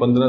15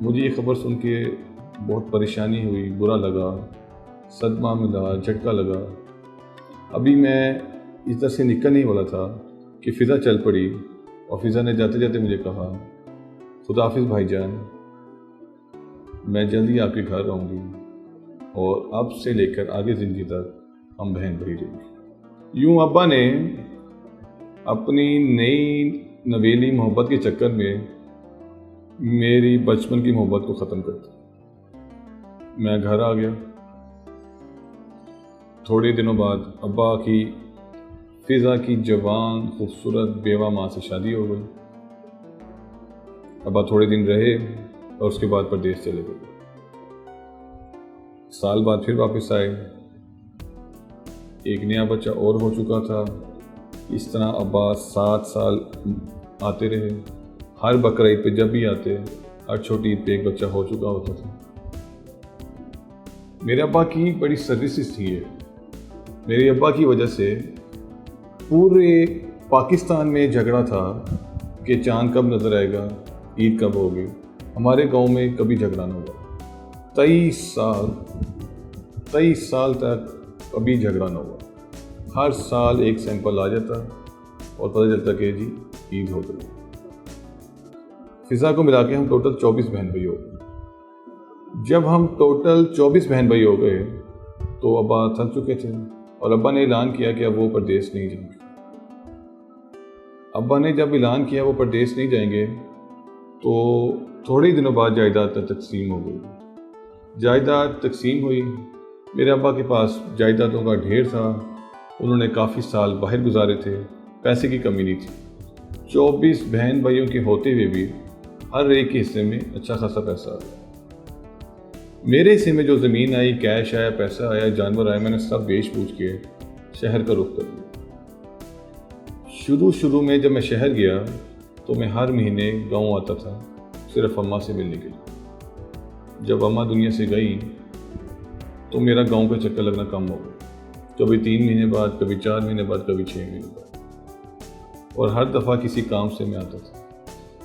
مجھے یہ خبر سن کے بہت پریشانی ہوئی، برا لگا، صدمہ ملا، جھٹکا لگا۔ ابھی میں اس طرح سے نکل نہیں والا تھا کہ فضا چل پڑی، اور فضا نے جاتے جاتے مجھے کہا، خدا حافظ بھائی جان، میں جلدی آپ کے گھر آؤں گی اور اب سے لے کر آگے زندگی تک ہم بہن بھائی رہیں گے۔ یوں ابا نے اپنی نئی نویلی محبت کے چکر میں میری بچپن کی محبت کو ختم کر دیا۔ میں گھر آ گیا۔ تھوڑے دنوں بعد ابا کی فضا کی جوان خوبصورت بیوہ ماں سے شادی ہو گئی۔ ابا تھوڑے دن رہے اور اس کے بعد پردیس چلے گئے۔ سال بعد پھر واپس آئے، ایک نیا بچہ اور ہو چکا تھا۔ اس طرح ابا 7 سال آتے رہے۔ ہر بقرعید پہ جب بھی آتے، ہر چھوٹی عید پہ ایک بچہ ہو چکا ہوتا تھا۔ میرے ابا کی بڑی سروسز تھی ہے۔ میرے ابا کی وجہ سے پورے پاکستان میں جھگڑا تھا کہ چاند کب نظر آئے گا، عید کب ہوگی۔ ہمارے گاؤں میں کبھی جھگڑا نہ ہوا۔ 23 سال تک کبھی جھگڑا نہ ہوا۔ ہر سال ایک سیمپل آ جاتا اور پتہ چلتا کہ جی عید ہو گئی۔ فضا کو ملا کے ہم ٹوٹل 24 بہن بھائی ہو گئے۔ جب ہم ٹوٹل 24 بہن بھائی ہو گئے تو ابا تھک چکے تھے، اور ابا نے اعلان کیا کہ اب وہ پردیس نہیں جائیں گے۔ ابا نے جب اعلان کیا وہ پردیس نہیں جائیں گے تو تھوڑے دنوں بعد جائیداد تقسیم ہو گئی۔ جائیداد تقسیم ہوئی۔ میرے ابا کے پاس جائیدادوں کا ڈھیر تھا۔ انہوں نے کافی سال باہر گزارے تھے، پیسے کی کمی نہیں تھی۔ 24 بہن بھائیوں کے ہوتے ہوئے بھی ہر ایک کے حصے میں اچھا خاصا پیسہ آیا۔ میرے حصے میں جو زمین آئی، کیش آیا، پیسہ آیا، جانور آیا، میں نے سب بیچ بوجھ کے شہر کا رخ کر لیا۔ شروع میں جب میں شہر گیا تو میں ہر مہینے گاؤں آتا تھا، صرف اماں سے ملنے کے لیے۔ جب اماں دنیا سے گئی تو میرا گاؤں کا چکر لگنا کم ہو گیا۔ کبھی 3 مہینے بعد، کبھی 4 مہینے بعد، کبھی 6 مہینے بعد، اور ہر دفعہ کسی کام سے میں آتا تھا۔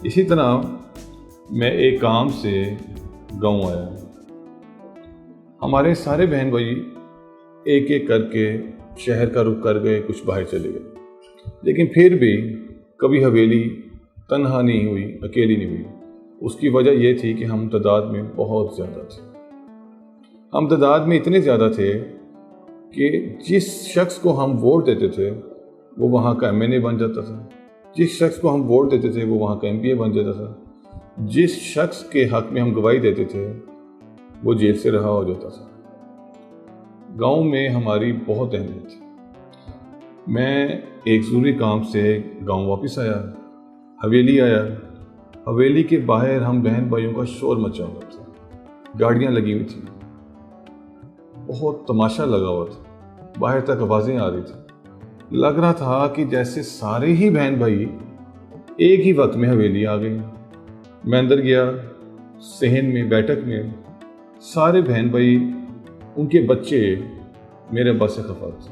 اسی طرح میں ایک کام سے گاؤں آیا۔ ہمارے سارے بہن بھائی ایک ایک کر کے شہر کا رخ کر گئے، کچھ باہر چلے گئے، لیکن پھر بھی کبھی حویلی تنہا نہیں ہوئی، اکیلی نہیں ہوئی۔ اس کی وجہ یہ تھی کہ ہم تعداد میں بہت زیادہ تھے۔ ہم تعداد میں اتنے زیادہ تھے کہ جس شخص کو ہم ووٹ دیتے تھے وہ وہاں کا MNA بن جاتا تھا، جس شخص کو ہم ووٹ دیتے تھے وہ وہاں کا MPA بن جاتا تھا، جس شخص کے حق میں ہم گواہی دیتے تھے وہ جیل سے رہا ہو جاتا تھا۔ گاؤں میں ہماری بہت اہمیت تھی۔ میں ایک ضروری کام سے گاؤں واپس آیا، حویلی آیا۔ حویلی کے باہر ہم بہن بھائیوں کا شور مچا ہوا تھا، گاڑیاں لگی ہوئی تھیں، بہت تماشا لگا ہوا تھا، باہر تک آوازیں آ رہی تھیں۔ لگ رہا تھا کہ جیسے سارے ہی بہن بھائی ایک ہی وقت میں حویلی آ گئے۔ میں اندر گیا، صحن میں، بیٹھک میں سارے بہن بھائی، ان کے بچے میرے ابا سے خفا تھے،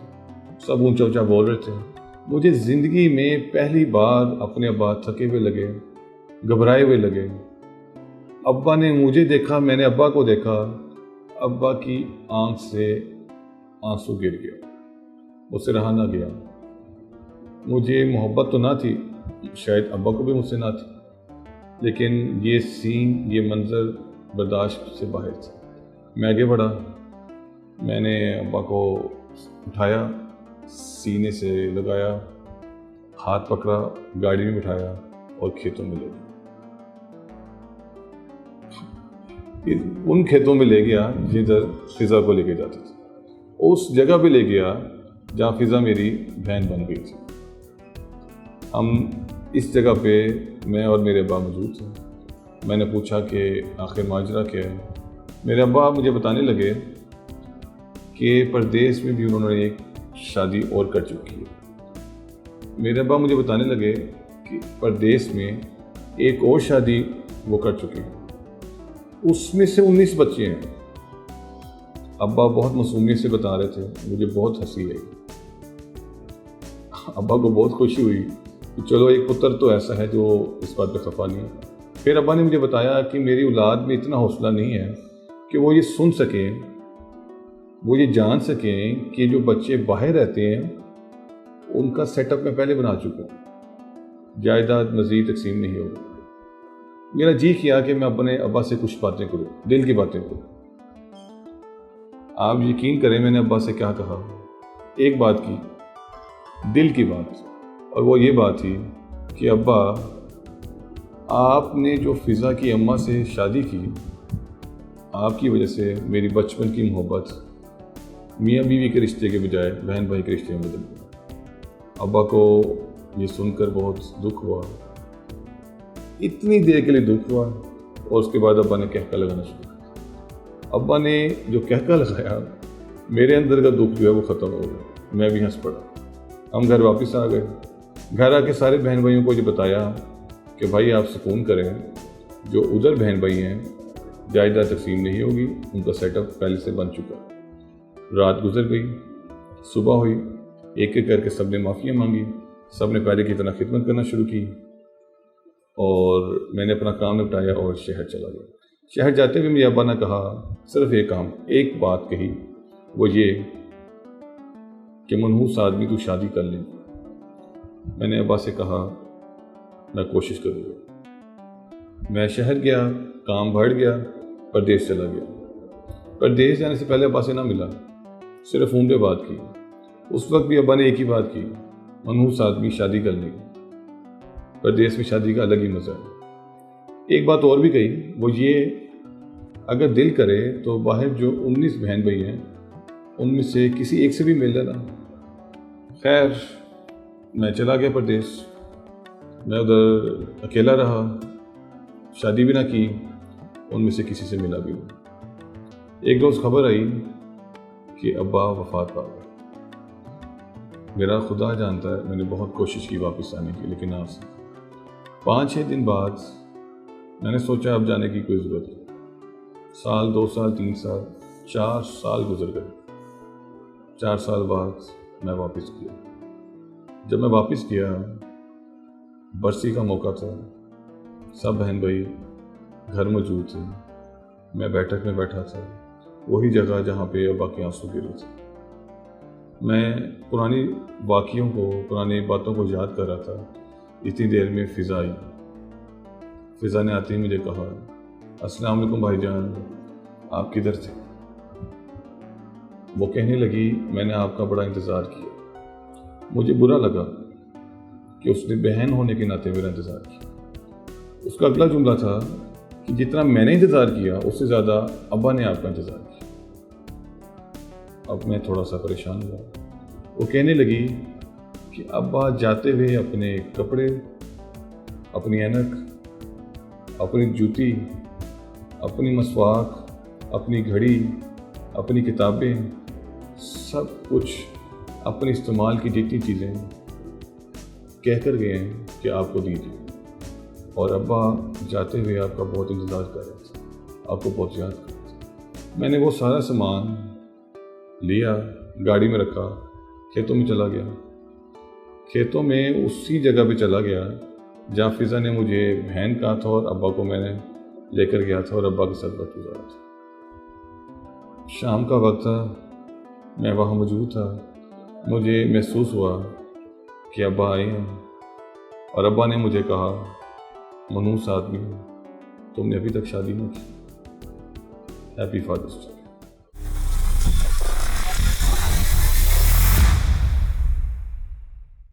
سب اونچا اونچا بول رہے تھے۔ مجھے زندگی میں پہلی بار اپنے ابا تھکے ہوئے لگے، گھبرائے ہوئے لگے۔ ابا نے مجھے دیکھا، میں نے ابا کو دیکھا۔ ابا کی آنکھ سے آنسو گر گیا، مجھ سے رہا نہ گیا۔ مجھے محبت تو نہ تھی، شاید ابا کو بھی مجھ سے نہ تھی، لیکن یہ سین، یہ منظر برداشت سے باہر تھا۔ میں آگے بڑھا، میں نے ابا کو اٹھایا، سینے سے لگایا، ہاتھ پکڑا، گاڑی میں بٹھایا اور کھیتوں میں لے گیا۔ ان کھیتوں میں لے گیا جدھر فضا کو لے کے جاتا تھا، اس جگہ پہ لے گیا جہاں فضا میری بہن بن گئی تھی۔ ہم اس جگہ پہ میں اور میرے ابا موجود تھے۔ میں نے پوچھا کہ آخر ماجرا کیا ہے۔ میرے ابا مجھے بتانے لگے کہ پردیس میں بھی انہوں نے ایک شادی اور کر چکی ہے۔ میرے ابا مجھے بتانے لگے کہ پردیس میں ایک اور شادی وہ کر چکے ہیں، اس میں سے 19 بچے ہیں۔ ابا بہت معصومیت سے بتا رہے تھے، مجھے بہت ہنسی آئی۔ ابا کو بہت خوشی ہوئی کہ چلو ایک پتر تو ایسا ہے جو اس بات پہ خفا نہیں ہے۔ پھر ابا نے مجھے بتایا کہ میری اولاد میں اتنا حوصلہ نہیں ہے کہ وہ یہ سن سکیں، وہ یہ جان سکیں کہ جو بچے باہر رہتے ہیں ان کا سیٹ اپ میں پہلے بنا چکا ہوں، جائیداد مزید تقسیم نہیں ہوگی۔ میرا جی کیا کہ میں اپنے ابا سے کچھ باتیں کروں، دل کی باتیں کروں۔ آپ یقین کریں میں نے ابا سے کیا کہا، ایک بات کی، دل کی بات، اور وہ یہ بات تھی کہ ابا آپ نے جو فضا کی اماں سے شادی کی، آپ کی وجہ سے میری بچپن کی محبت میاں بیوی کے رشتے کے بجائے بہن بھائی کے رشتے میں بدل گئی۔ ابا کو یہ سن کر بہت دکھ ہوا، اتنی دیر کے لیے دکھ ہوا، اور اس کے بعد ابا نے کہکا لگانا شروع کیا۔ ابا نے جو کہکا لگایا، میرے اندر کا دکھ جو ہے وہ ختم ہو گیا، میں بھی ہنس پڑا۔ ہم گھر واپس آ گئے، گھر آ کے سارے بہن بھائیوں کو یہ بتایا کہ بھائی آپ سکون کریں، جو ادھر بہن بھائی ہیں جائیداد تقسیم نہیں ہوگی، ان کا سیٹ اپ پہلے سے بن چکا۔ رات گزر گئی، صبح ہوئی، ایک ایک کر کے سب نے معافیاں مانگی، سب نے پہلے کی طرح خدمت کرنا شروع کی، اور میں نے اپنا کام نپٹایا اور شہر چلا گیا۔ شہر جاتے ہوئے میرے ابا نے کہا صرف ایک بات کہی، وہ یہ کہ منحوس آدمی تو شادی کر لیں۔ میں نے ابا سے کہا میں کوشش کروں گا۔ میں شہر گیا، کام بڑھ گیا، پردیس چلا گیا۔ پردیس جانے سے پہلے ابا سے نہ ملا، صرف فون پہ بات کی۔ اس وقت بھی ابا نے ایک ہی بات کی، منحوس آدمی شادی کر لیں، پردیس میں شادی کا الگ ہی مزہ ہے۔ ایک بات اور بھی کہی، وہ یہ اگر دل کرے تو باہر جو 19 بہن بھائی ہیں ان میں سے کسی ایک سے بھی مل لینا۔ خیر میں چلا گیا پردیس، میں ادھر اکیلا رہا، شادی بھی نہ کی، ان میں سے کسی سے ملا بھی نہیں۔ ایک روز خبر آئی کہ ابا وفات پا گئے۔ میرا خدا جانتا ہے میں نے بہت کوشش کی واپس آنے کی، لیکن آپ سے 5-6 دن بعد میں نے سوچا اب جانے کی کوئی ضرورت نہیں۔ 1 2 سال 3 سال 4 سال گزر گئے۔ 4 سال بعد میں واپس گیا۔ جب میں واپس گیا، برسی کا موقع تھا، سب بہن بھائی گھر موجود تھے، میں بیٹھک میں بیٹھا تھا، وہی جگہ جہاں پہ ابا کے آنسو گر رہے تھے۔ میں پرانی واقعوں کو، پرانی باتوں کو یاد کر رہا تھا۔ اتنی دیر میں فضا آئی۔ فضا نے آتے ہی مجھے کہا السلام علیکم بھائی جان، آپ کدھر تھے؟ وہ کہنے لگی میں نے آپ کا بڑا انتظار کیا۔ مجھے برا لگا کہ اس نے بہن ہونے کے ناطے میرا انتظار کیا۔ اس کا اگلا جملہ تھا کہ جتنا میں نے انتظار کیا اس سے زیادہ ابا نے آپ کا انتظار کیا۔ اب میں تھوڑا سا پریشان ہوا۔ وہ کہنے لگی کہ ابا جاتے ہوئے اپنے کپڑے، اپنی اینک، اپنی جوتی، اپنی مسواک، اپنی گھڑی، اپنی کتابیں، سب کچھ اپنے استعمال کی جتنی چیزیں کہہ کر گئے ہیں کہ آپ کو دیجیے، اور ابا جاتے ہوئے آپ کا بہت انتظار کر رہے تھے، آپ کو بہت یاد کر رہے تھے۔ میں نے وہ سارا سامان لیا، گاڑی میں رکھا، کھیتوں میں چلا گیا۔ کھیتوں میں اسی جگہ پہ چلا گیا جہاں فضا نے مجھے بہن کہا تھا، اور ابا کو میں نے لے کر گیا تھا اور ابا کے ساتھ وقت گزارا تھا۔ شام کا وقت تھا، میں وہاں موجود تھا۔ مجھے محسوس ہوا کہ ابا آئے ہیں، اور ابا نے مجھے کہا منحوس آدمی تم نے ابھی تک شادی نہیں کی، ہیپی فادرس ڈے۔